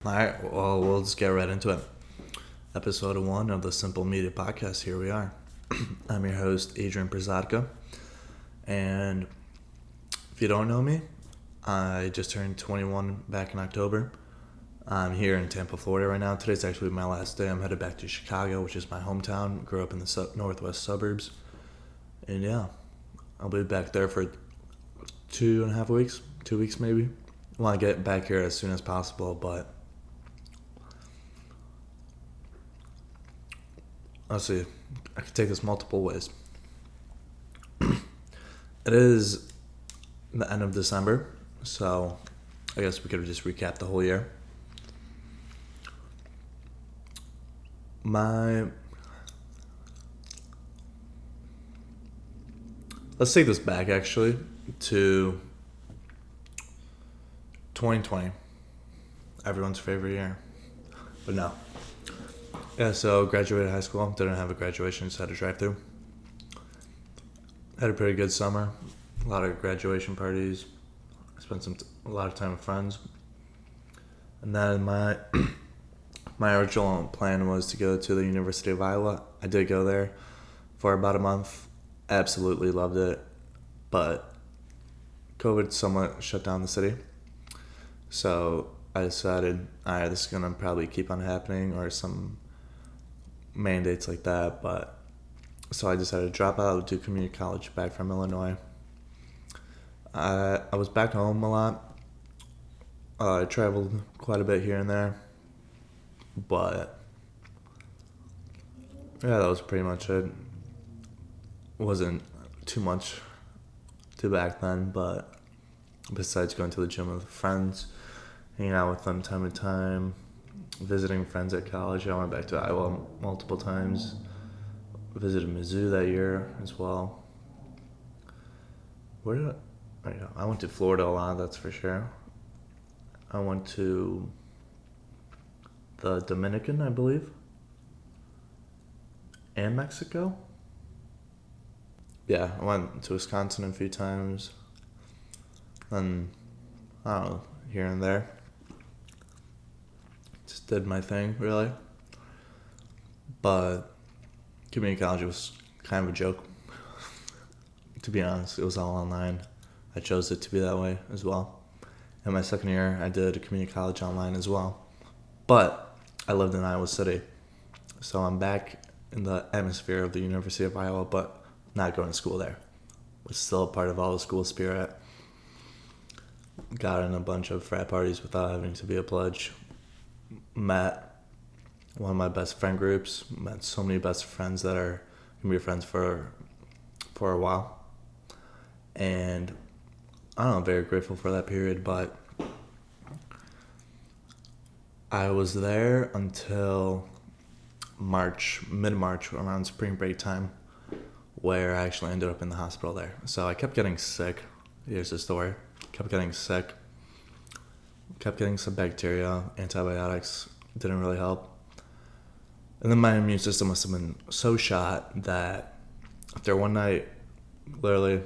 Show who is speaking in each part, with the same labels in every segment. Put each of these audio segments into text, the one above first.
Speaker 1: Alright, well, we'll just get right into it. Episode 1 of the Simple Media Podcast. Here we are. I'm your host, Adrian Przodka. And if you don't know me, I just turned 21 back in October. I'm here in Tampa, Florida right now. Today's actually my last day. I'm headed back to Chicago, which is my hometown. Grew up in the northwest suburbs. And yeah, I'll be back there for 2.5 weeks. 2 weeks maybe. I want to get back here as soon as possible, but let's see. I could take this multiple ways. It is the end of December, so I guess we could just recap the whole year. Let's take this back actually to 2020, everyone's favorite year. But no. Yeah, so graduated high school, didn't have a graduation, just had a drive-through. Had a pretty good summer, a lot of graduation parties. I spent a lot of time with friends. And then my original plan was to go to the University of Iowa. I did go there for about a month. Absolutely loved it. But COVID somewhat shut down the city. So I decided, alright, this is going to probably keep on happening or some mandates like that. But so I decided to drop out, do community college back from Illinois. I was back home a lot. I traveled quite a bit here and there. But yeah, that was pretty much it. Wasn't too much to back then, but besides going to the gym with friends, hanging out with them time to time, visiting friends at college. I went back to Iowa multiple times. Visited Mizzou that year as well. I went to Florida a lot, that's for sure. I went to the Dominican, I believe, and Mexico. Yeah, I went to Wisconsin a few times. Then, I don't know, here and there. Just did my thing, really. But community college was kind of a joke. To be honest, it was all online. I chose it to be that way as well. In my second year, I did a community college online as well. But I lived in Iowa City. So I'm back in the atmosphere of the University of Iowa, but not going to school there. Was still a part of all the school spirit. Got in a bunch of frat parties without having to be a pledge. Met one of my best friend groups. Met so many best friends that are going to be friends for a while. And I don't know, I'm very grateful for that period, but I was there until mid-March, around spring break time, where I actually ended up in the hospital there. So I kept getting sick. Here's the story. Kept getting sick. Kept getting some bacteria. Antibiotics didn't really help. And then my immune system must have been so shot that after one night, literally,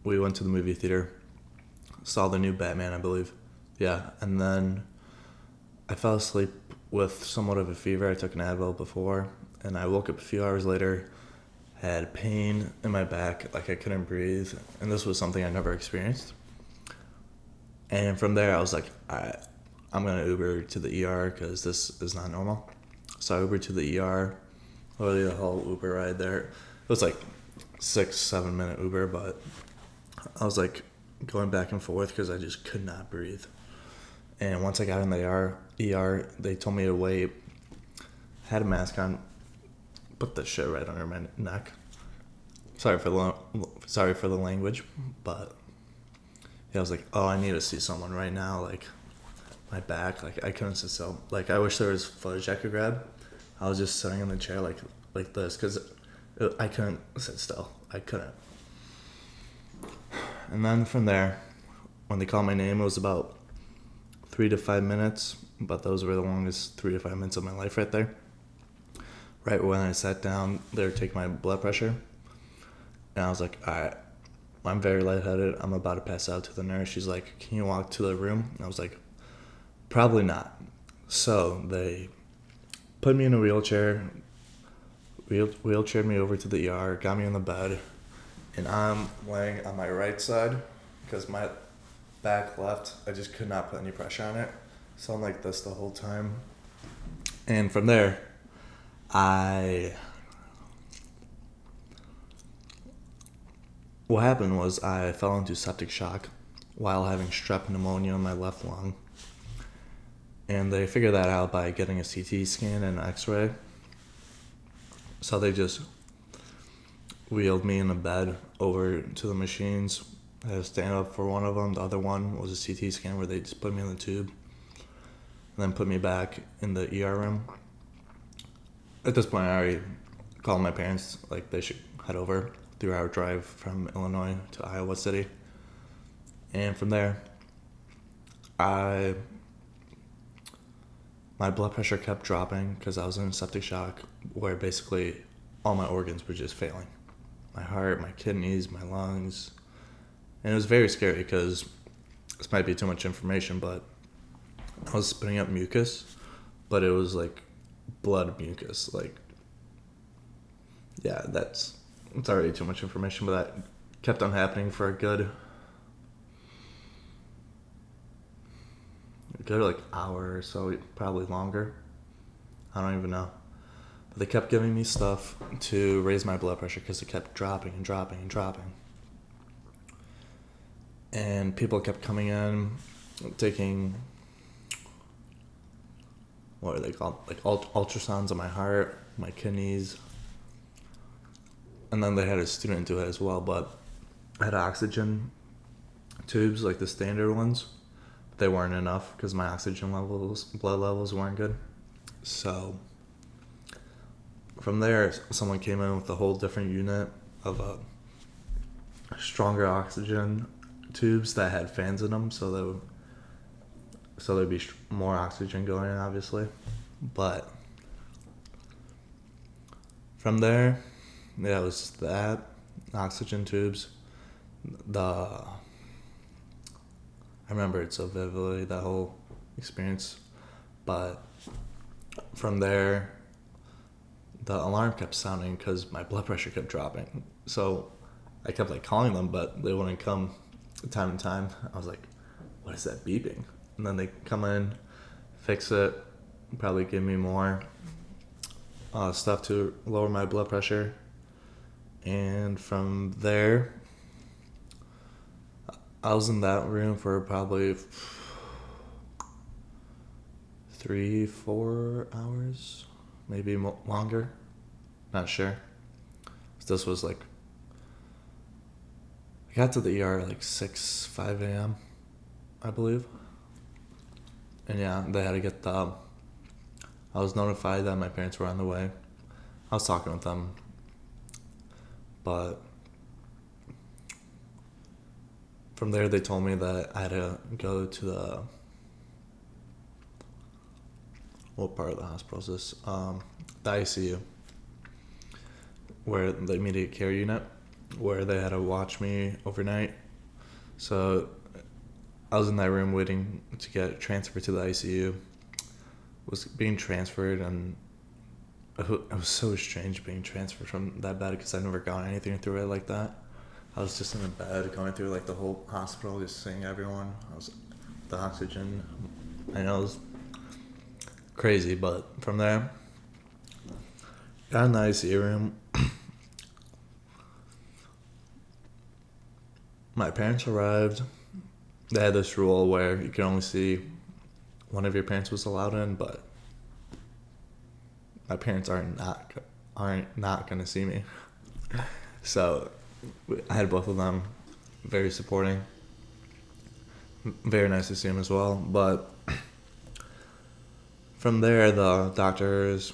Speaker 1: we went to the movie theater, saw the new Batman, I believe. Yeah, and then I fell asleep with somewhat of a fever. I took an Advil before, and I woke up a few hours later, had pain in my back, like I couldn't breathe, and this was something I never experienced. And from there, I was like, alright, I'm going to Uber to the ER because this is not normal. So I Ubered to the ER, literally the whole Uber ride there. It was like 6-7 minute Uber, but I was like going back and forth because I just could not breathe. And once I got in the ER, they told me to wait. Had a mask on, put the shit right under my neck. Sorry for the language, but yeah, I was like, oh, I need to see someone right now. Like my back, like I couldn't sit still. Like I wish there was footage I could grab. I was just sitting in the chair like this because I couldn't sit still. I couldn't. And then from there, when they called my name, it was about 3 to 5 minutes. But those were the longest 3 to 5 minutes of my life right there. Right when I sat down, they were taking my blood pressure. And I was like, all right, I'm very lightheaded. I'm about to pass out to the nurse. She's like, can you walk to the room? And I was like, probably not. So they put me in a wheelchair, wheelchaired me over to the ER, got me in the bed, and I'm laying on my right side because my back left, I just could not put any pressure on it. So I'm like this the whole time. And from there, what happened was I fell into septic shock while having strep pneumonia in my left lung. And they figured that out by getting a CT scan and an x-ray. So they just wheeled me in a bed over to the machines. I had to stand up for one of them. The other one was a CT scan where they just put me in the tube and then put me back in the ER room. At this point, I already called my parents, like they should head over 3-hour drive from Illinois to Iowa City. And from there, my blood pressure kept dropping because I was in septic shock where basically all my organs were just failing. My heart, my kidneys, my lungs. And it was very scary because this might be too much information, but I was spitting up mucus, but it was like blood mucus. Like, yeah, it's already too much information, but that kept on happening for a good like hour or so, probably longer. I don't even know. But they kept giving me stuff to raise my blood pressure because it kept dropping and dropping and dropping. And people kept coming in, taking, what are they called? Like ultrasounds of my heart, my kidneys. And then they had a student do it as well, but I had oxygen tubes, like the standard ones. They weren't enough because my oxygen levels, blood levels weren't good. So from there, someone came in with a whole different unit of stronger oxygen tubes that had fans in them, so there'd be more oxygen going in, obviously. But from there, yeah, it was that, oxygen tubes, I remember it so vividly, that whole experience. But from there, the alarm kept sounding because my blood pressure kept dropping. So I kept like calling them, but they wouldn't come time to time. I was like, what is that beeping? And then they come in, fix it, probably give me more stuff to lower my blood pressure. And from there, I was in that room for probably 3-4 hours, maybe longer. Not sure. This was like, I got to the ER like 5 a.m., I believe. And yeah, they had to get I was notified that my parents were on the way. I was talking with them, but from there they told me that I had to go to what part of the hospital is this? The ICU, where the immediate care unit, where they had to watch me overnight. So I was in that room waiting to get transferred to the ICU. Was being transferred, and it was so strange being transferred from that bed because I'd never gone anything through it like that. I was just in a bed going through like the whole hospital, just seeing everyone. The oxygen. I know it was crazy, but from there, got in the ICU room. My parents arrived. They had this rule where you can only see one of your parents was allowed in, but my parents aren't not gonna see me. So I had both of them, very supporting, very nice to see them as well. But from there, the doctors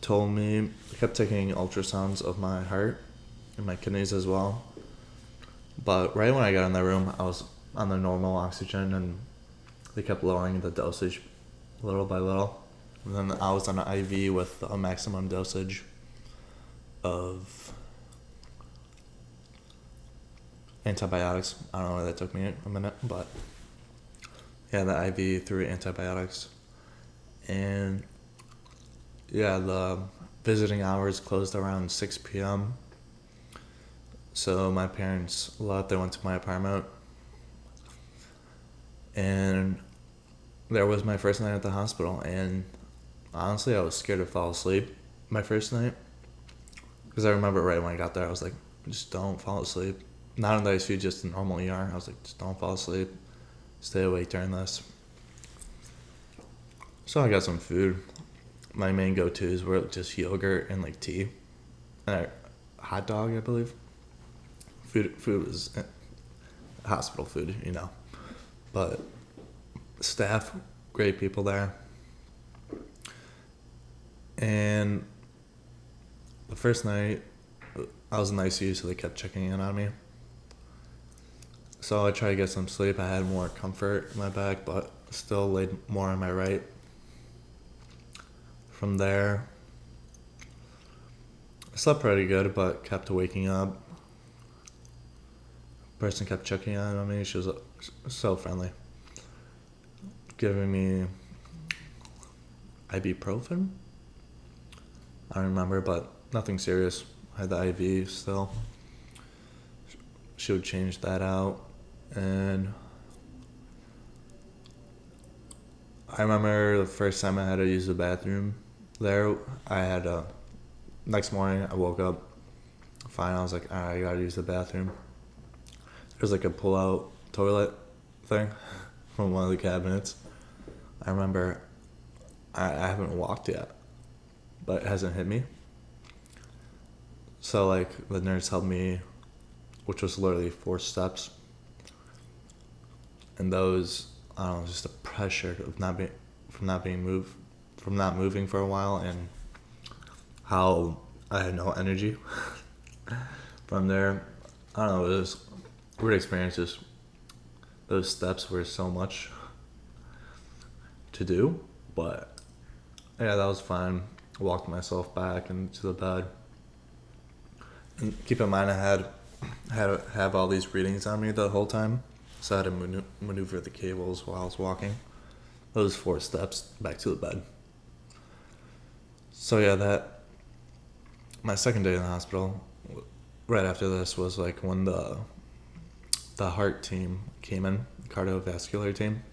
Speaker 1: told me, they kept taking ultrasounds of my heart and my kidneys as well. But right when I got in the room, I was on the normal oxygen, and they kept lowering the dosage little by little. And then I was on an IV with a maximum dosage of, antibiotics. I don't know why that took me a minute, but yeah, the IV through antibiotics. And yeah, the visiting hours closed around 6 p.m. So my parents left. They went to my apartment. And there was my first night at the hospital. And honestly, I was scared to fall asleep my first night. Because I remember right when I got there, I was like, just don't fall asleep. Not in the ICU, just in normal ER. I was like, just don't fall asleep. Stay awake during this. So I got some food. My main go-tos were just yogurt and like tea. And a hot dog, I believe. Food was hospital food, you know. But staff, great people there. And the first night, I was in the ICU, so they kept checking in on me. So I tried to get some sleep. I had more comfort in my back, but still laid more on my right. From there, I slept pretty good, but kept waking up. Person kept checking in on me. She was so friendly, giving me ibuprofen. I don't remember, but nothing serious. I had the IV still. She would change that out. And I remember the first time I had to use the bathroom there. Next morning I woke up fine. I was like, alright, I gotta use the bathroom. There's like a pull-out toilet thing from one of the cabinets. I remember I haven't walked yet, but it hasn't hit me. So like the nurse helped me, which was literally 4 steps. And those, I don't know, just the pressure of not moving for a while, and how I had no energy from there. I don't know, it was weird experiences. Those steps were so much to do, but yeah, that was fine. I walked myself back into the bed. And keep in mind, I had to have all these readings on me the whole time, so I had to maneuver the cables while I was walking. Those 4 steps back to the bed. So yeah, my second day in the hospital, right after this, was like when the heart team came in, cardiovascular team.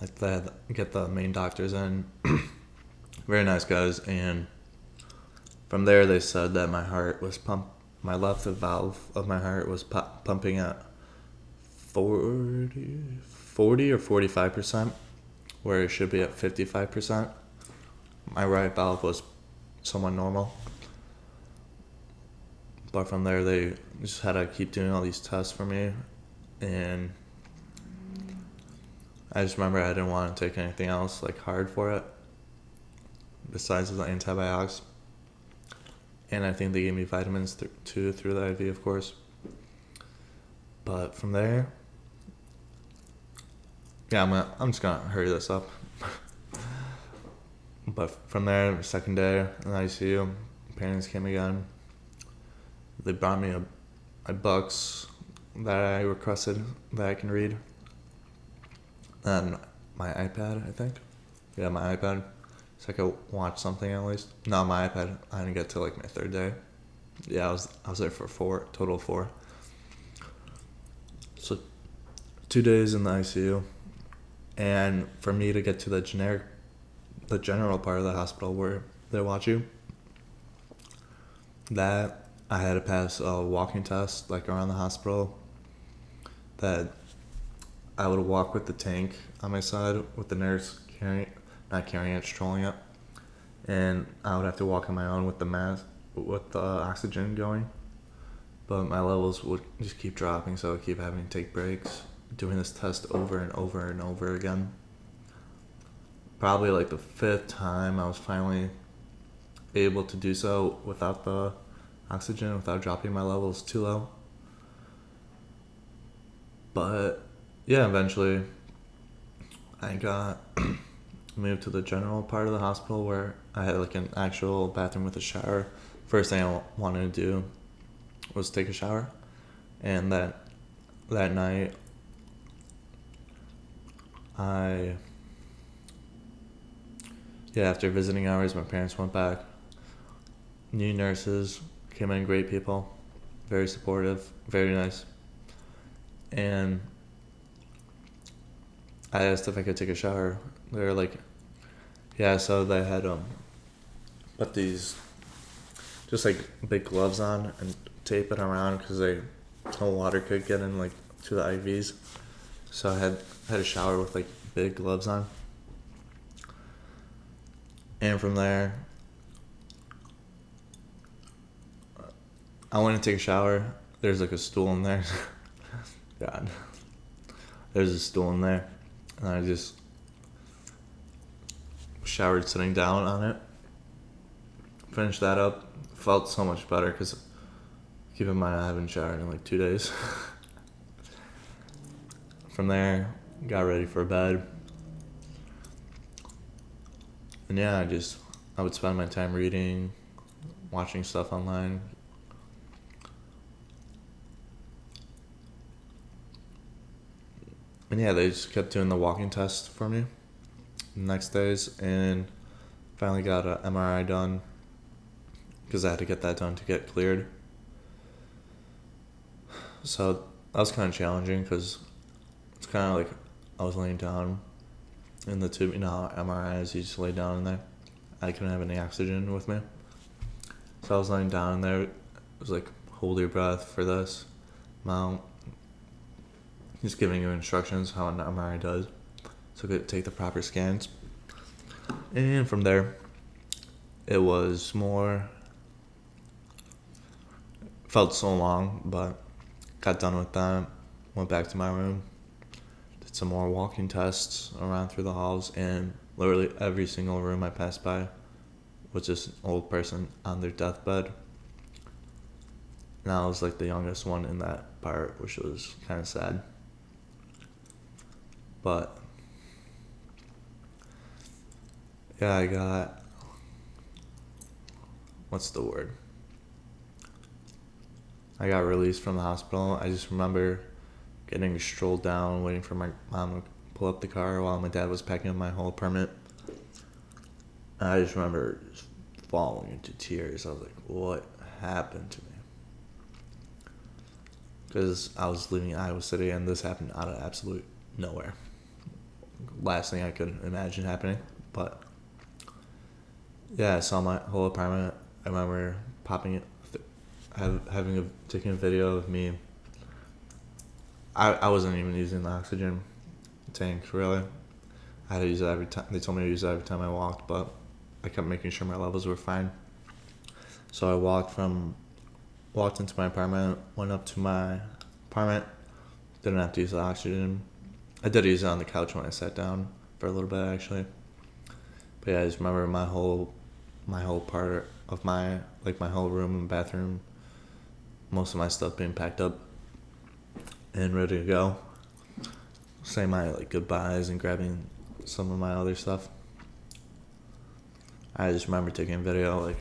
Speaker 1: Like they had to get the main doctors in, very nice guys, and from there they said that my left valve of my heart was pumping at 40 or 45%, where it should be at 55%. My right valve was somewhat normal. But from there, they just had to keep doing all these tests for me. And I just remember I didn't want to take anything else like hard for it, besides the antibiotics. And I think they gave me vitamins too through the IV, of course. But from there, yeah, I'm just gonna hurry this up. But from there, second day in the ICU, parents came again. They brought me a books that I requested that I can read, and my iPad, I think. Yeah, my iPad, so I could watch something at least. No, my iPad, I didn't get to like my 3rd day. Yeah, I was there for total 4. So 2 days in the ICU, and for me to get to the general part of the hospital where they watch you, that I had to pass a walking test like around the hospital, that I would walk with the tank on my side with the nurse not carrying it, strolling it, and I would have to walk on my own with the mask, with the oxygen going. But my levels would just keep dropping, so I would keep having to take breaks, doing this test over and over and over again. Probably like the 5th time I was finally able to do so without the oxygen, without dropping my levels too low. But yeah, eventually I got moved to the general part of the hospital, where I had like an actual bathroom with a shower. First thing I wanted to do was take a shower, and that that night, I, yeah, after visiting hours, my parents went back. New nurses came in, great people, very supportive, very nice. And I asked if I could take a shower. They were like, yeah, so they had put these just like big gloves on and tape it around because no water could get in like to the IVs. So I had a shower with like big gloves on. And from there, I went to take a shower. There's like a stool in there. God. There's a stool in there. And I just showered sitting down on it. Finished that up. Felt so much better because keep in mind I haven't showered in like 2 days. From there, got ready for bed. And yeah, I would spend my time reading, watching stuff online. And yeah, they just kept doing the walking test for me the next days, and finally got an MRI done because I had to get that done to get cleared. So that was kind of challenging because it's kind of like I was laying down in the tube. You know how MRIs, you just lay down in there. I couldn't have any oxygen with me. So I was laying down in there. It was like, hold your breath for this amount. He's giving you instructions how an MRI does. So I could take the proper scans. And from there, it was more, felt so long, but got done with that. Went back to my room. Did some more walking tests around through the halls, and literally every single room I passed by was just an old person on their deathbed. And I was like the youngest one in that part, which was kind of sad. But yeah, I got, what's the word? I got released from the hospital. I just remember getting strolled down, waiting for my mom to pull up the car while my dad was packing up my whole apartment. And I just remember just falling into tears. I was like, what happened to me? Because I was leaving Iowa City and this happened out of absolute nowhere. Last thing I could imagine happening. But yeah, I saw my whole apartment. I remember popping it, taking a video of me. I wasn't even using the oxygen tank, really. I had to use it every time. They told me to use it every time I walked, but I kept making sure my levels were fine. So I walked into my apartment, went up to my apartment, didn't have to use the oxygen. I did use it on the couch when I sat down for a little bit, actually. But yeah, I just remember my whole part of my whole room and bathroom, most of my stuff being packed up and ready to go. Saying my goodbyes and grabbing some of my other stuff. I just remember taking a video,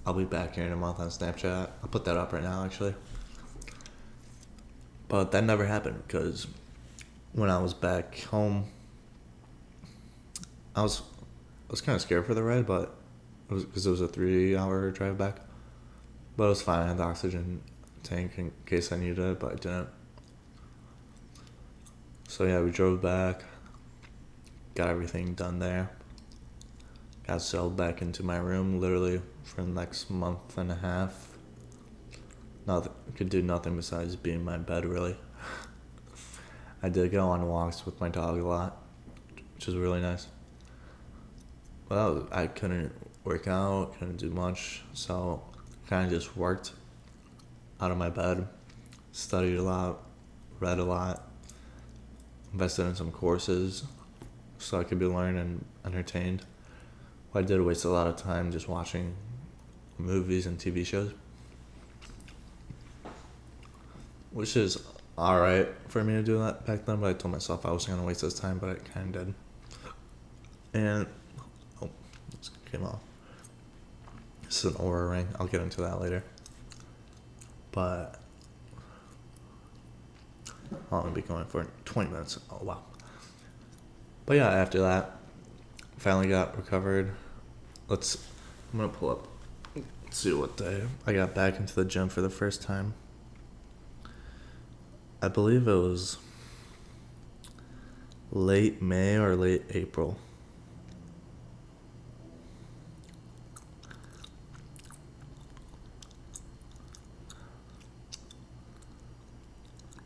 Speaker 1: I'll be back here in a month on Snapchat. I'll put that up right now, actually. But that never happened because when I was back home, I was kind of scared for the ride, but it was a 3-hour drive back. But it was fine. I had the oxygen tank in case I needed it, but I didn't. So yeah, we drove back, got everything done there, got settled back into my room literally for the next month and a half. Could do nothing besides be in my bed, really. I did go on walks with my dog a lot, which was really nice. Well, I couldn't work out, couldn't do much, so kind of just worked out of my bed, studied a lot, read a lot, invested in some courses so I could be learned and entertained. I did waste a lot of time just watching movies and TV shows, which is alright for me to do that back then, but I told myself I wasn't going to waste this time, but I kind of did. And, this came off. This is an Aura ring. I'll get into that later. But, How long have we been going for? 20 minutes. Oh, wow. But yeah, after that, finally got recovered. I'm going to pull up. Let's see what day I got back into the gym for the first time. I believe it was late May or late April.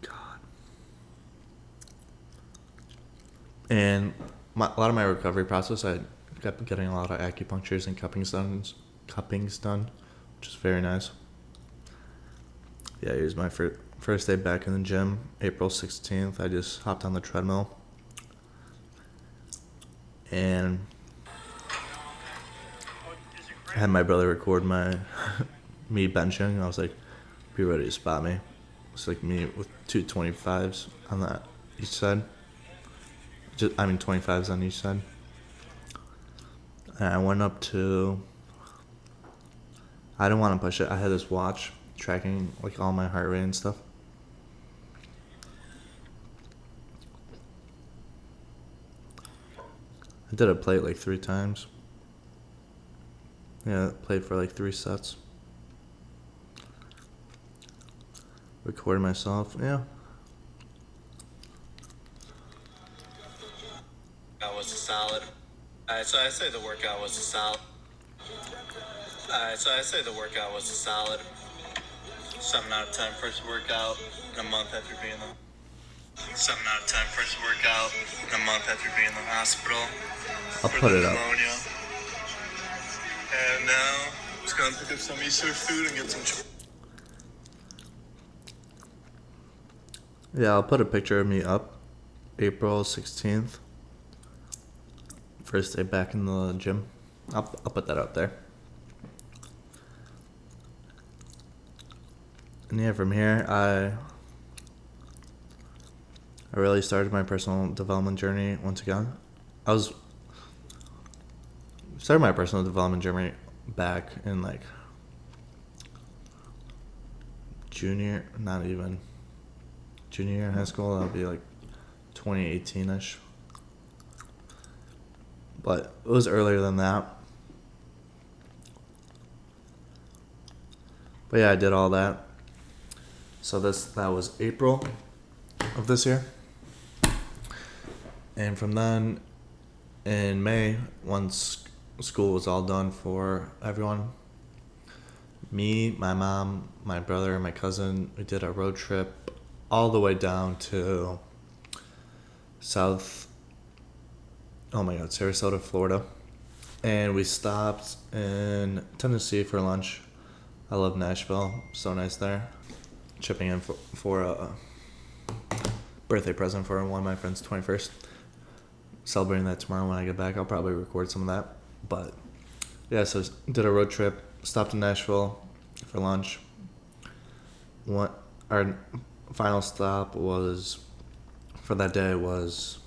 Speaker 1: God. And a lot of my recovery process, I kept getting a lot of acupunctures and cuppings done, which is very nice. Yeah, it was my first day back in the gym, April 16th. I just hopped on the treadmill and I had my brother record me benching. I was like, be ready to spot me. It's like me with two 25s on that each side. 25s on each side. And I went up to, I didn't want to push it. I had this watch tracking like all my heart rate and stuff. I did a plate like 3 times. Yeah, played for like 3 sets. Recorded myself, yeah.
Speaker 2: That was a solid. So I say the workout was a solid. 7 out of 10 first workout in a month after being in the 7 out of 10 first workout in a month after being in the hospital.
Speaker 1: I'll put it up.
Speaker 2: Pneumonia. And now I'm just gonna pick up some Easter food and get some.
Speaker 1: Yeah, I'll put a picture of me up. April 16th. First day back in the gym. I'll put that up there. And yeah, from here, I really started my personal development journey once again. Started my personal development journey back in like junior year in high school. That'll be like 2018-ish. But it was earlier than that. But yeah, I did all that. So that was April of this year. And from then, in May, once school was all done for everyone, me, my mom, my brother, and my cousin, we did a road trip all the way down to Sarasota, Florida. And we stopped in Tennessee for lunch. I love Nashville. So nice there. Chipping in for a birthday present for one of my friends' 21st. Celebrating that tomorrow when I get back. I'll probably record some of that. But yeah, so did a road trip. Stopped in Nashville for lunch. Our final stop for that day was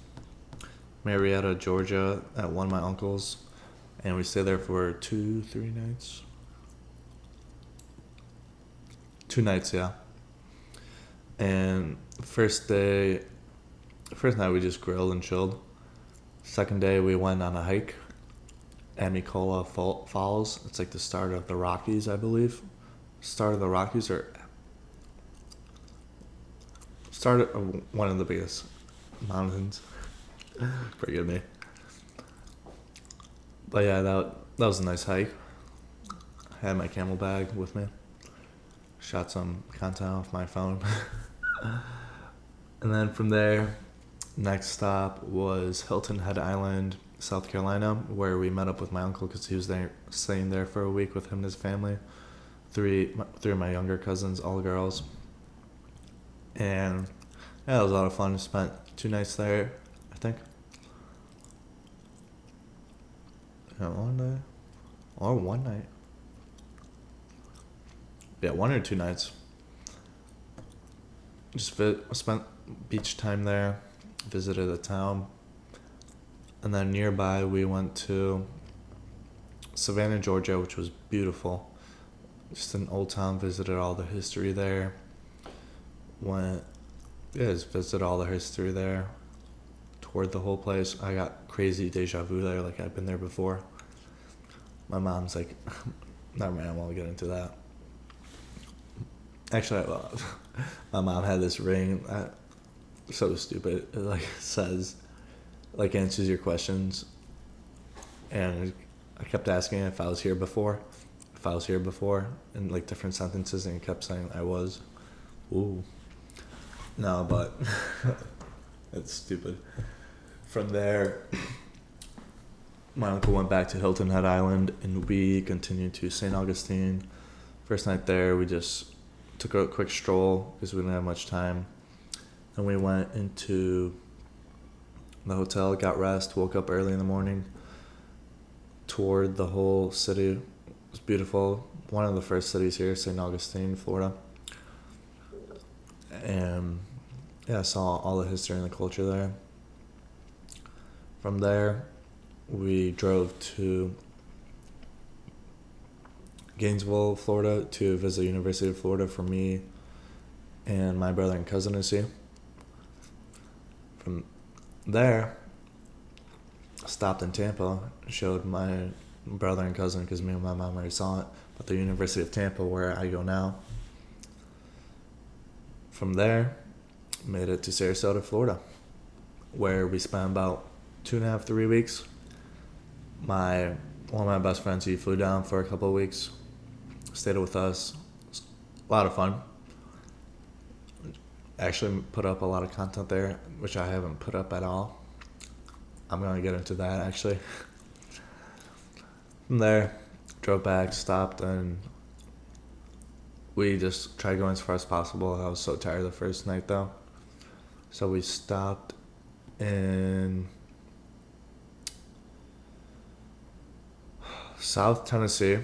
Speaker 1: Marietta, Georgia, at one of my uncles. And we stayed there for 2-3 nights. 2 nights, yeah. And first night we just grilled and chilled. Second day we went on a hike. Amicola Falls. It's like the start of the Rockies, I believe. Start of one of the biggest mountains. Forgive me. But yeah, that was a nice hike. I had my camel bag with me. Shot some content off my phone. And then from there, next stop was Hilton Head Island, South Carolina, where we met up with my uncle because he was staying there for a week with him and his family. Three of my younger cousins, all girls. And yeah, it was a lot of fun. Spent 2 nights there, I think. Yeah, 1 day. Or 1 night. Yeah, 1 or 2 nights. Spent beach time there, visited the town, and then nearby we went to Savannah, Georgia, which was beautiful. Just an old town, visited all the history there. Went Yeah, just visit all the history there. Toured the whole place. I got crazy deja vu there, like I've been there before. My mom's like, never mind, I won't get into that. Actually, my mom had this ring that so stupid. It like says, like answers your questions, and I kept asking if I was here before, in like different sentences, and it kept saying I was. Ooh, no, but it's stupid. From there, my uncle went back to Hilton Head Island, and we continued to St. Augustine. First night there, we just took a quick stroll because we didn't have much time. Then we went into the hotel, got rest, woke up early in the morning, toured the whole city. It was beautiful. One of the first cities here, St. Augustine, Florida. And yeah, I saw all the history and the culture there. From there, we drove to Gainesville, Florida, to visit University of Florida for me and my brother and cousin to see. From there, stopped in Tampa, showed my brother and cousin because me and my mom already saw it, but the University of Tampa, where I go now. From there, made it to Sarasota, Florida, where we spent about 2.5, 3 weeks. One of my best friends, he flew down for a couple of weeks, stayed with us. It was a lot of fun. Actually put up a lot of content there, which I haven't put up at all. I'm going to get into that, actually. From there, drove back, stopped, and we just tried going as far as possible. I was so tired the first night, though. So we stopped in South Tennessee.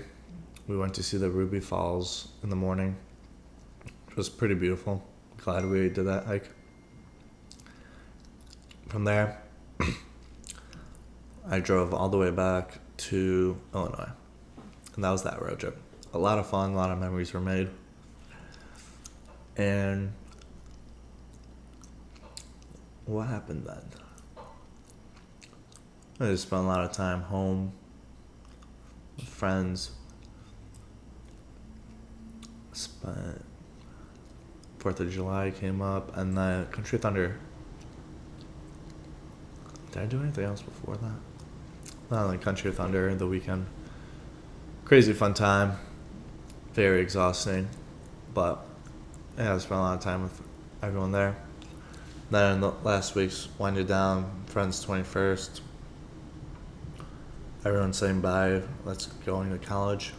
Speaker 1: We went to see the Ruby Falls in the morning. It was pretty beautiful. Glad we did that hike. From there, I drove all the way back to Illinois. And that was that road trip. A lot of fun, a lot of memories were made. And what happened then? I just spent a lot of time home with friends. Spent 4th of July came up, and then Country Thunder. Did I do anything else before that? No, like Country Thunder, the weekend. Crazy fun time. Very exhausting. But yeah, I spent a lot of time with everyone there. Then the last week's winded down, friends 21st. Everyone's saying bye, let's going to college.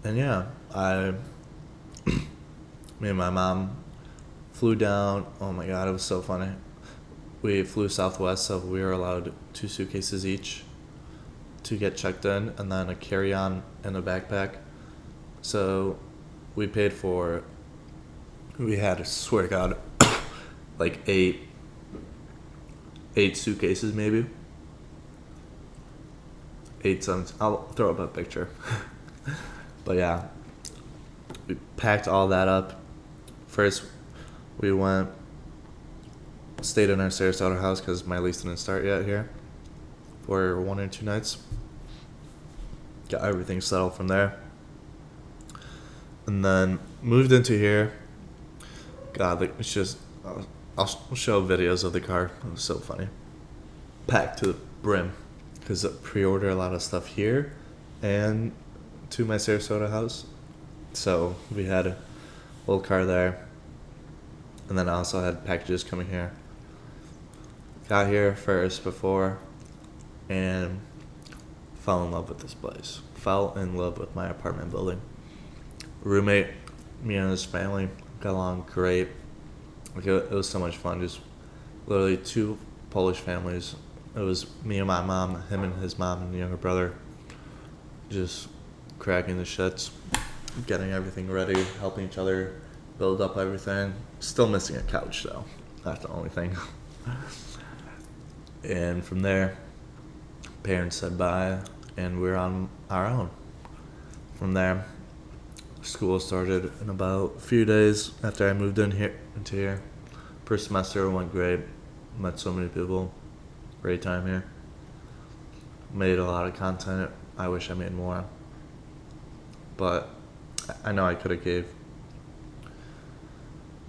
Speaker 1: And yeah, me and my mom flew down. Oh my god, it was so funny. We flew Southwest, so we were allowed 2 suitcases each to get checked in, and then a carry-on and a backpack. So we paid for, we had, I swear to God, like eight suitcases maybe. 8 cents. I'll throw up a picture. But yeah, we packed all that up. First, we stayed in our Sarasota house because my lease didn't start yet here for 1 or 2 nights. Got everything settled from there. And then moved into here. God, like, it's just, I'll show videos of the car. It was so funny. Packed to the brim because I pre-ordered a lot of stuff here and to my Sarasota house. So we had a old car there. And then I also had packages coming here. Got here first before and fell in love with this place. Fell in love with my apartment building. Roommate, me and his family got along great. Like it was so much fun. Just literally 2 Polish families. It was me and my mom, him and his mom and the younger brother. Just cracking the shits, getting everything ready, helping each other build up everything. Still missing a couch though. That's the only thing. And from there, parents said bye, and we're on our own. From there, School started in about a few days after I moved into here. First semester went great. Met so many people. Great time here. Made a lot of content. I wish I made more. But I know I could have gave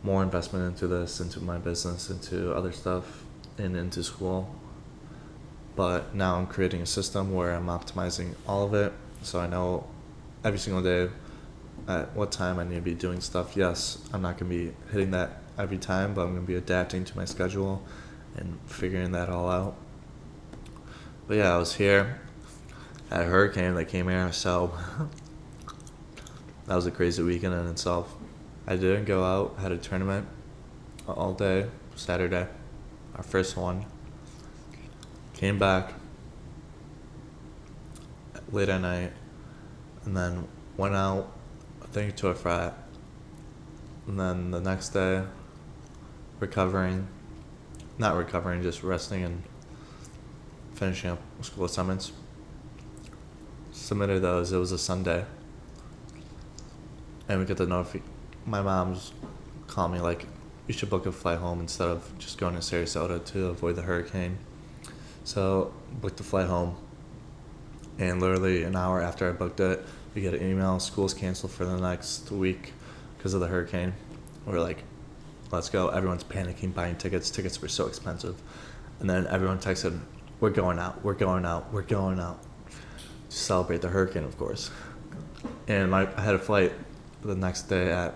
Speaker 1: more investment into this, into my business, into other stuff, and into school. But now I'm creating a system where I'm optimizing all of it, so I know every single day at what time I need to be doing stuff. Yes, I'm not going to be hitting that every time, but I'm going to be adapting to my schedule and figuring that all out. But yeah, I was here at a hurricane that came here, so that was a crazy weekend in itself. I didn't go out, had a tournament all day, Saturday, our first one. Came back late at night, and then went out, I think to a frat. And then the next day, not recovering, just resting and finishing up school assignments. Submitted those, it was a Sunday. And we get the notification. My mom's called me like, you should book a flight home instead of just going to Sarasota to avoid the hurricane. So, booked the flight home. And literally an hour after I booked it, we get an email, school's canceled for the next week because of the hurricane. We're like, let's go. Everyone's panicking, buying tickets. Tickets were so expensive. And then everyone texted, we're going out. To celebrate the hurricane, of course. And I had a flight the next day at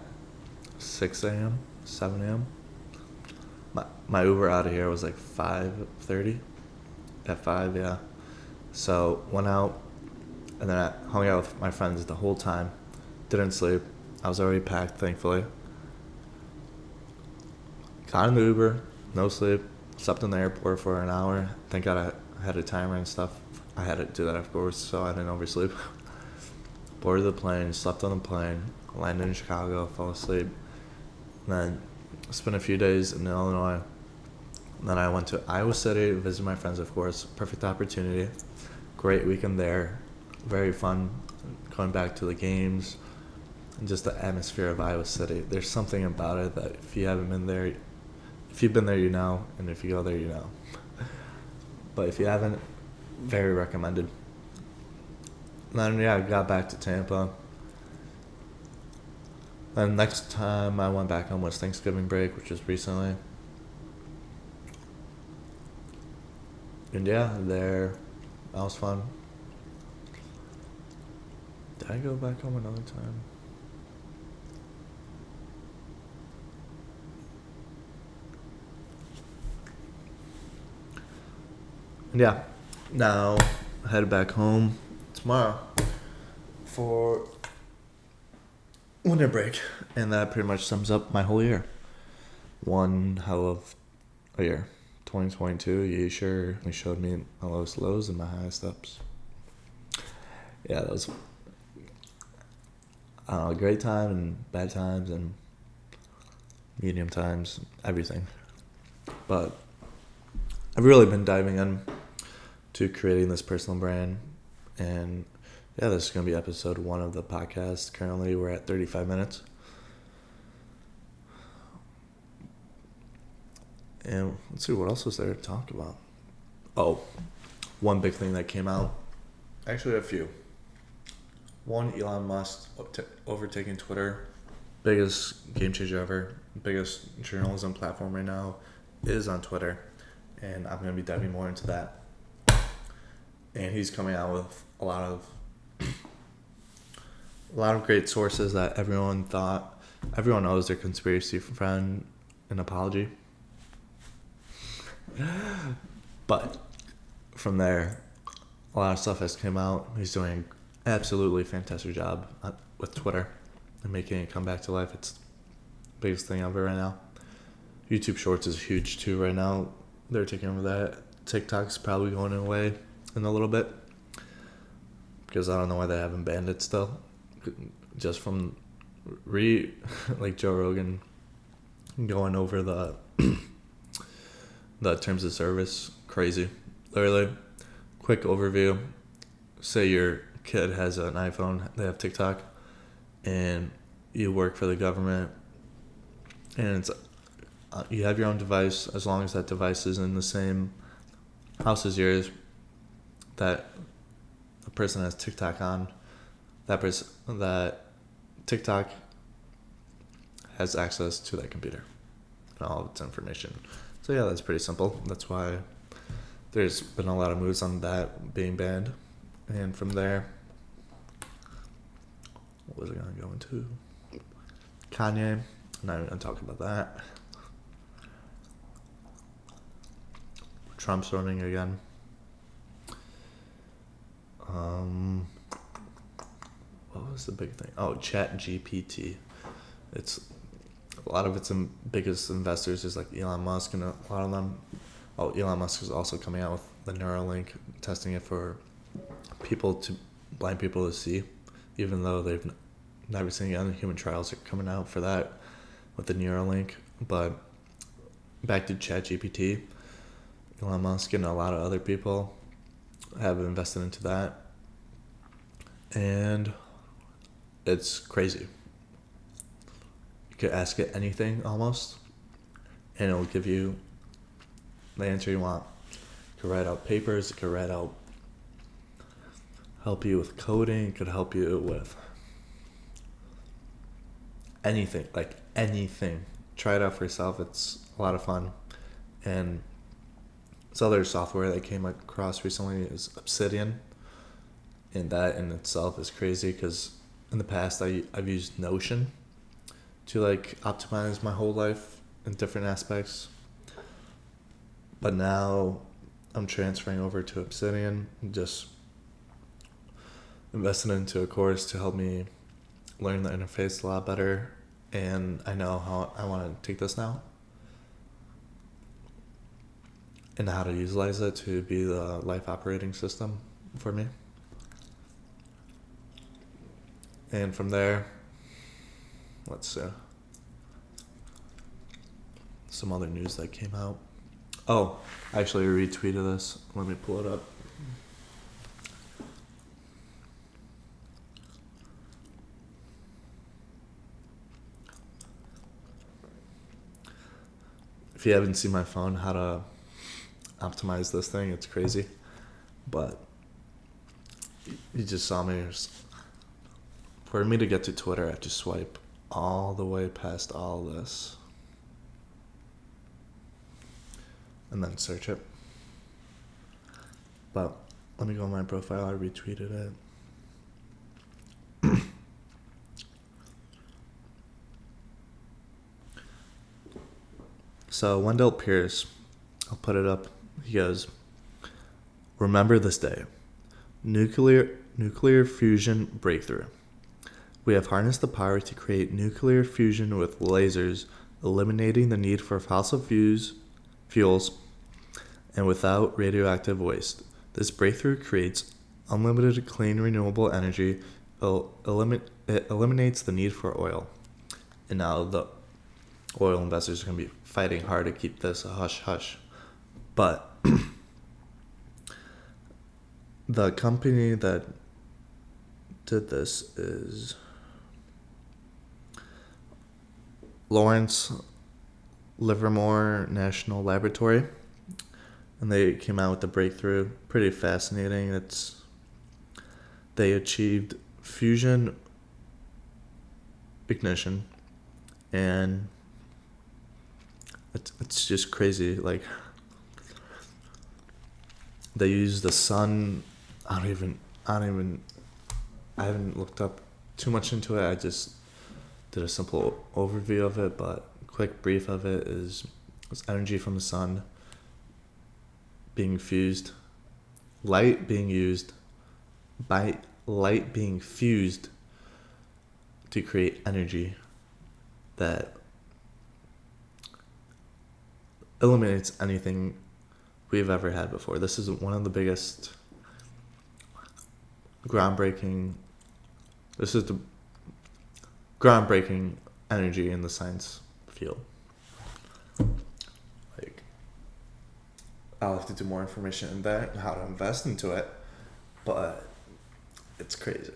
Speaker 1: 6 a.m., 7 a.m. My Uber out of here was like 5:30. At 5, yeah. So went out, and then I hung out with my friends the whole time. Didn't sleep. I was already packed, thankfully. Got in the Uber, no sleep. Slept in the airport for an hour. Thank God I had a timer and stuff. I had to do that, of course, so I didn't oversleep. Boarded the plane, slept on the plane, landed in Chicago, fell asleep. Then spent a few days in Illinois. Then I went to Iowa City to visit my friends, of course. Perfect opportunity. Great weekend there. Very fun going back to the games and just the atmosphere of Iowa City. There's something about it that if you haven't been there, if you've been there, you know, and if you go there, you know. But if you haven't, very recommended. Then, yeah, I got back to Tampa. Then next time I went back home was Thanksgiving break, which was recently. And yeah, that was fun. Did I go back home another time? And yeah, now I headed back home tomorrow for winter break. And that pretty much sums up my whole year. One hell of a year. 2022, you sure showed me my lowest lows and my highest ups. Yeah, that was a great time and bad times and medium times, everything. But I've really been diving in to creating this personal brand. And yeah, this is going to be episode 1 of the podcast. Currently, we're at 35 minutes. And let's see, what else was there to talk about? Oh, one big thing that came out. Actually, a few. One, Elon Musk overtaking Twitter. Biggest game changer ever. Biggest journalism platform right now is on Twitter. And I'm going to be diving more into that. And he's coming out with a lot of great sources that everyone knows their conspiracy friend and apology. But from there, a lot of stuff has come out. He's doing an absolutely fantastic job with Twitter and making it come back to life. It's the biggest thing ever right now. YouTube Shorts is huge too right now. They're taking over that. TikTok's probably going away in a little bit because I don't know why they haven't banned it still. Just from like Joe Rogan going over the terms of service. Crazy. Literally, quick overview. Say your kid has an iPhone, they have TikTok, and you work for the government, and it's you have your own device as long as that device is in the same house as yours. That a person has TikTok on, that TikTok has access to that computer and all of its information. So yeah, that's pretty simple. That's why there's been a lot of moves on that being banned. And from there, what was I going to go into? Kanye. I'm not even going to talk about that. Trump's running again. What was the big thing? Oh, ChatGPT. It's a lot of its biggest investors is like Elon Musk, and a lot of them. Oh, Elon Musk is also coming out with the Neuralink, testing it for blind people to see, even though they've never seen any human trials are coming out for that with the Neuralink. But back to ChatGPT, Elon Musk and a lot of other people have invested into that, and it's crazy. You could ask it anything almost, and it'll give you the answer you want. It could write out papers, it could help you with coding, it could help you with anything, like anything. Try it out for yourself, it's a lot of fun. And this other software that came across recently is Obsidian, and that in itself is crazy because in the past I've used Notion to like optimize my whole life in different aspects, but now I'm transferring over to Obsidian and just invested into a course to help me learn the interface a lot better, and I know how I want to take this now and how to utilize it to be the life operating system for me. And from there, let's see. Some other news that came out. Oh, I actually retweeted this. Let me pull it up. If you haven't seen my phone, how to optimize this thing, it's crazy. But you just saw me. For me to get to Twitter, I have to swipe all the way past all this and then search it. But let me go on my profile. I retweeted it. So Wendell Pierce, I'll put it up. He goes, "Remember this day. Nuclear fusion breakthrough. We have harnessed the power to create nuclear fusion with lasers, eliminating the need for fossil fuels and without radioactive waste. This breakthrough creates unlimited clean renewable energy. It eliminates the need for oil." And now the oil investors are going to be fighting hard to keep this a hush-hush. But the company that did this is Lawrence Livermore National Laboratory, and they came out with the breakthrough. Pretty fascinating. They achieved fusion ignition, and it's just crazy. Like, they use the sun. I haven't looked up too much into it. I just did a simple overview of it, but quick brief of it is energy from the sun being fused, light being fused to create energy that eliminates anything we've ever had before. This is one of the biggest groundbreaking energy in the science field. Like, I'll have to do more information in that and how to invest into it, but it's crazy.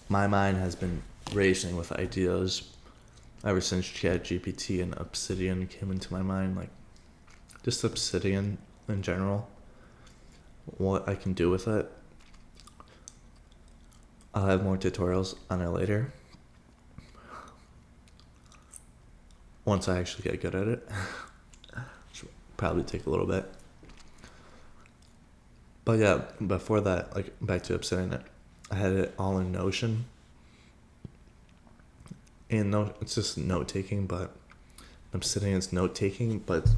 Speaker 1: my mind has been racing with ideas ever since ChatGPT and Obsidian came into my mind. Like, just Obsidian in general, what I can do with it. I'll have more tutorials on it later. Once I actually get good at it. Which will probably take a little bit. But yeah, before that, like, back to Obsidian, I had it all in Notion. And no, it's just note taking, but Obsidian's note taking, but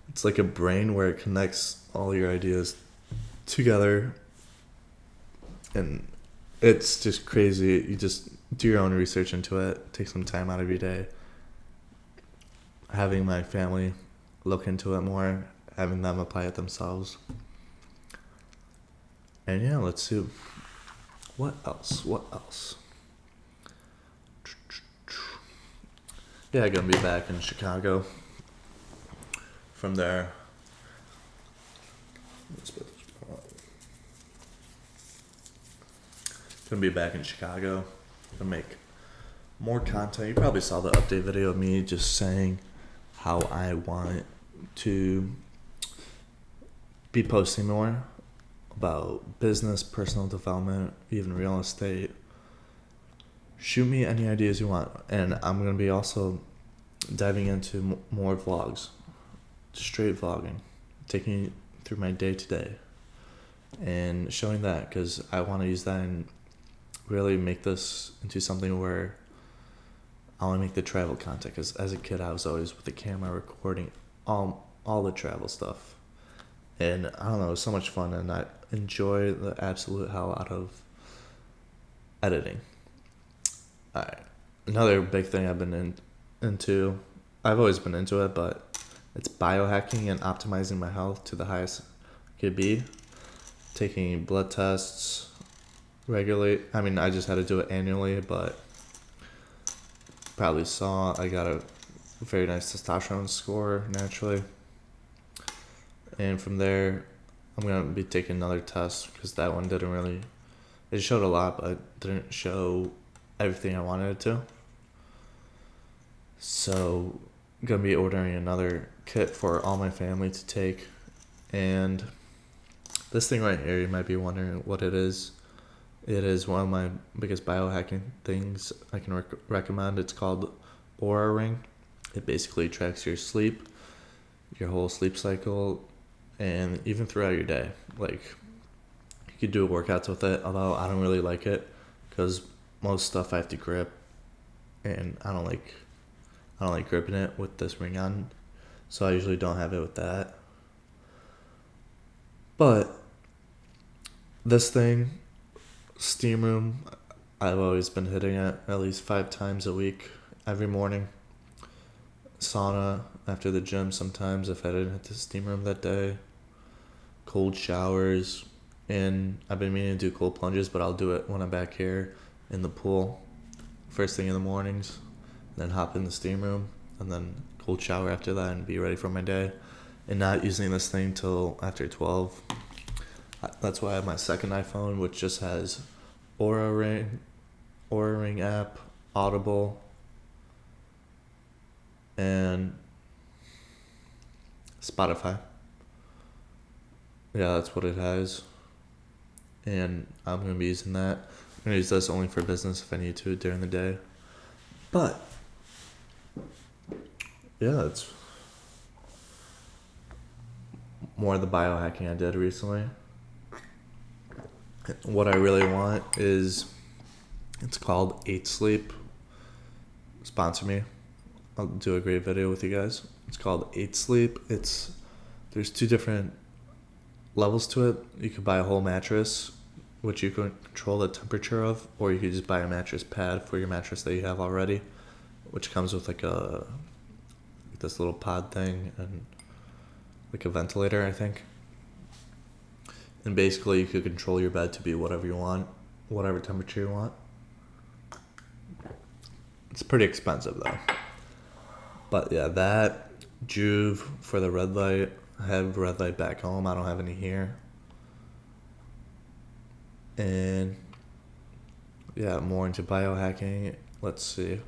Speaker 1: it's like a brain where it connects all your ideas together, and it's just crazy. You just do your own research into it, take some time out of your day. Having my family look into it more, having them apply it themselves. And yeah, let's see. What else? Yeah, gonna be back in Chicago. From there, gonna be back in Chicago. Gonna make more content. You probably saw the update video of me just saying how I want to be posting more about business, personal development, even real estate. Shoot me any ideas you want, and I'm going to be also diving into more vlogs, straight vlogging, taking you through my day-to-day and showing that, because I want to use that and really make this into something where I want to make the travel content, because as a kid I was always with the camera recording all the travel stuff, and I don't know, it was so much fun, and I enjoy the absolute hell out of editing. Alright, another big thing I've been into, I've always been into it, but it's biohacking and optimizing my health to the highest it could be. Taking blood tests regularly. I mean, I just had to do it annually, but probably saw I got a very nice testosterone score naturally. And from there, I'm going to be taking another test, because that one didn't really, it showed a lot, but it didn't show everything I wanted it to. So I'm going to be ordering another kit for all my family to take. And this thing right here, you might be wondering what it is. It is one of my biggest biohacking things I can recommend. It's called Aura Ring. It basically tracks your sleep, your whole sleep cycle, and even throughout your day. Like, you could do workouts with it, although I don't really like it, because most stuff I have to grip, and I don't like gripping it with this ring on, so I usually don't have it with that. But this thing, steam room, I've always been hitting it at least 5 times a week, every morning. Sauna after the gym sometimes if I didn't hit the steam room that day. Cold showers, and I've been meaning to do cold plunges, but I'll do it when I'm back here in the pool first thing in the mornings, then hop in the steam room, and then cold shower after that, and be ready for my day, and not using this thing till after 12. That's why I have my second iPhone, which just has Aura Ring app, Audible, and Spotify. Yeah, that's what it has. And I'm going to be using that. I'm going to use this only for business if I need to during the day. But, yeah, it's more of the biohacking I did recently. What I really want is, it's called 8 Sleep. Sponsor me. I'll do a great video with you guys. It's called 8 Sleep. There's 2 different levels to it. You could buy a whole mattress, which you can control the temperature of, or you could just buy a mattress pad for your mattress that you have already, which comes with like this little pod thing and like a ventilator, I think. And basically you could control your bed to be whatever you want, whatever temperature you want. It's pretty expensive though. But yeah, that, Juve for the red light. I have red light back home. I don't have any here. And Yeah, more into biohacking. Let's see.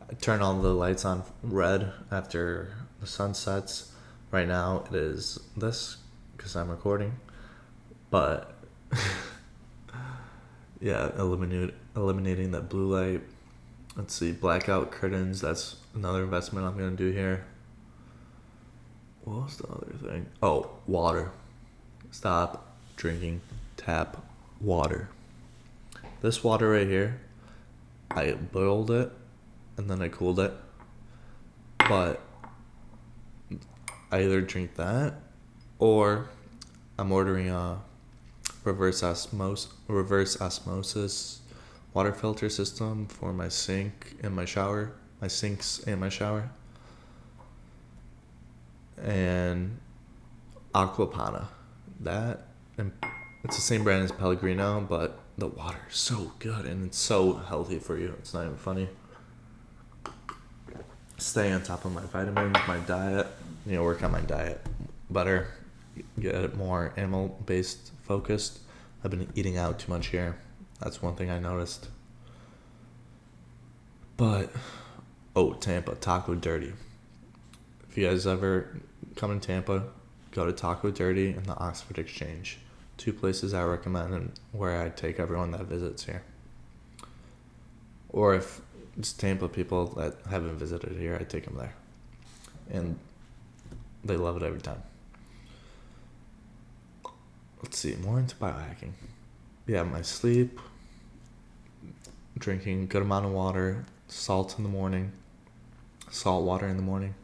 Speaker 1: I turn all the lights on red after the sun sets. Right now it is this because I'm recording. But yeah, eliminating that blue light. Let's see, blackout curtains. That's another investment I'm gonna do here. What was the other thing? Oh, water. Stop drinking tap water. This water right here, I boiled it and then I cooled it. But I either drink that or I'm ordering a reverse osmosis water filter system for my sink and my shower, my sinks and my shower, and Aquapana. That, and it's the same brand as Pellegrino, but the water is so good and it's so healthy for you. It's not even funny. Stay on top of my vitamins, my diet. Work on my diet better. Get it more animal-based focused. I've been eating out too much here. That's one thing I noticed. But, Tampa, Taco Dirty. If you guys ever come in Tampa, go to Taco Dirty and the Oxford Exchange. 2 places I recommend and where I take everyone that visits here. Or if it's Tampa people that haven't visited here, I take them there. And they love it every time. Let's see, more into biohacking. Yeah, my sleep, drinking good amount of water, salt in the morning, salt water in the morning,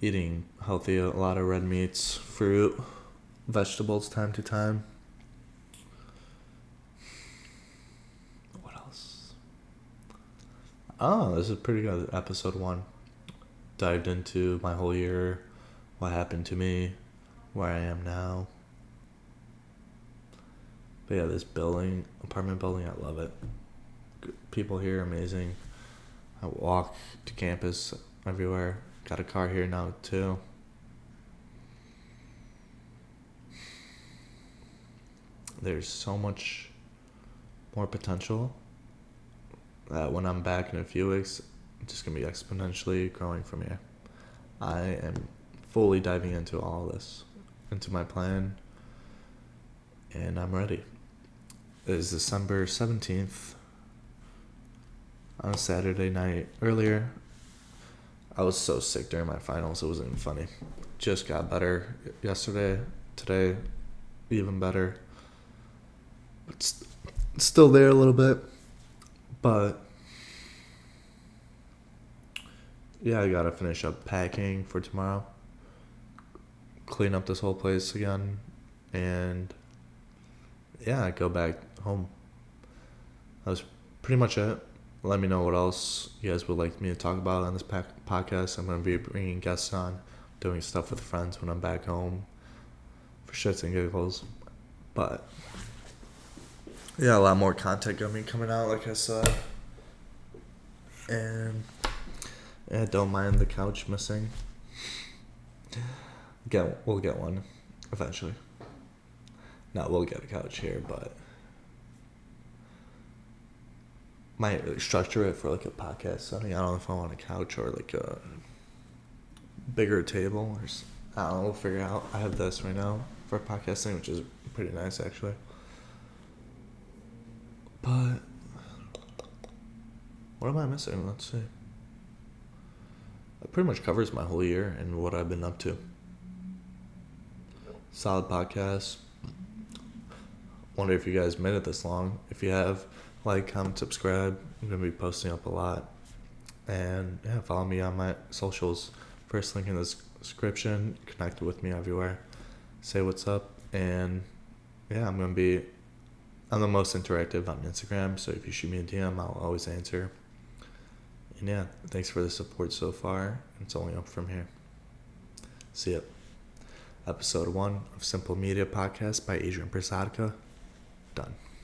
Speaker 1: eating healthy, a lot of red meats, fruit, vegetables time to time. What else? This is pretty good. Episode 1. Dived into my whole year, what happened to me, where I am now. But yeah, this apartment building, I love it. People here are amazing. I walk to campus everywhere. Got a car here now too. There's so much more potential that when I'm back in a few weeks, it's just going to be exponentially growing from here. I am fully diving into all this, into my plan, and I'm ready. It is December 17th. On a Saturday night earlier. I was so sick during my finals, it wasn't even funny. Just got better yesterday, today, even better. It's still there a little bit, but yeah, I gotta finish up packing for tomorrow, clean up this whole place again, and yeah, I go back home. That was pretty much it. Let me know what else you guys would like me to talk about on this podcast. I'm going to be bringing guests on, doing stuff with friends when I'm back home for shits and giggles. But yeah, a lot more content going to be coming out, like I said. And yeah, don't mind the couch missing. We'll get one eventually. No, we'll get a couch here, but might structure it for like a podcast setting. I don't know if I want a couch or like a bigger table or I don't know, we'll figure it out. I have this right now for podcasting, which is pretty nice actually. But what am I missing? Let's see. It pretty much covers my whole year and what I've been up to. Solid podcast. Wonder if you guys made it this long. If you have, like, comment, subscribe. I'm going to be posting up a lot. And yeah, follow me on my socials. First link in the description. Connect with me everywhere. Say what's up. And yeah, I'm the most interactive on Instagram. So if you shoot me a DM, I'll always answer. And yeah, thanks for the support so far. It's only up from here. See ya. Episode 1 of Simple Media Podcast by Adrian Prasadka. Done.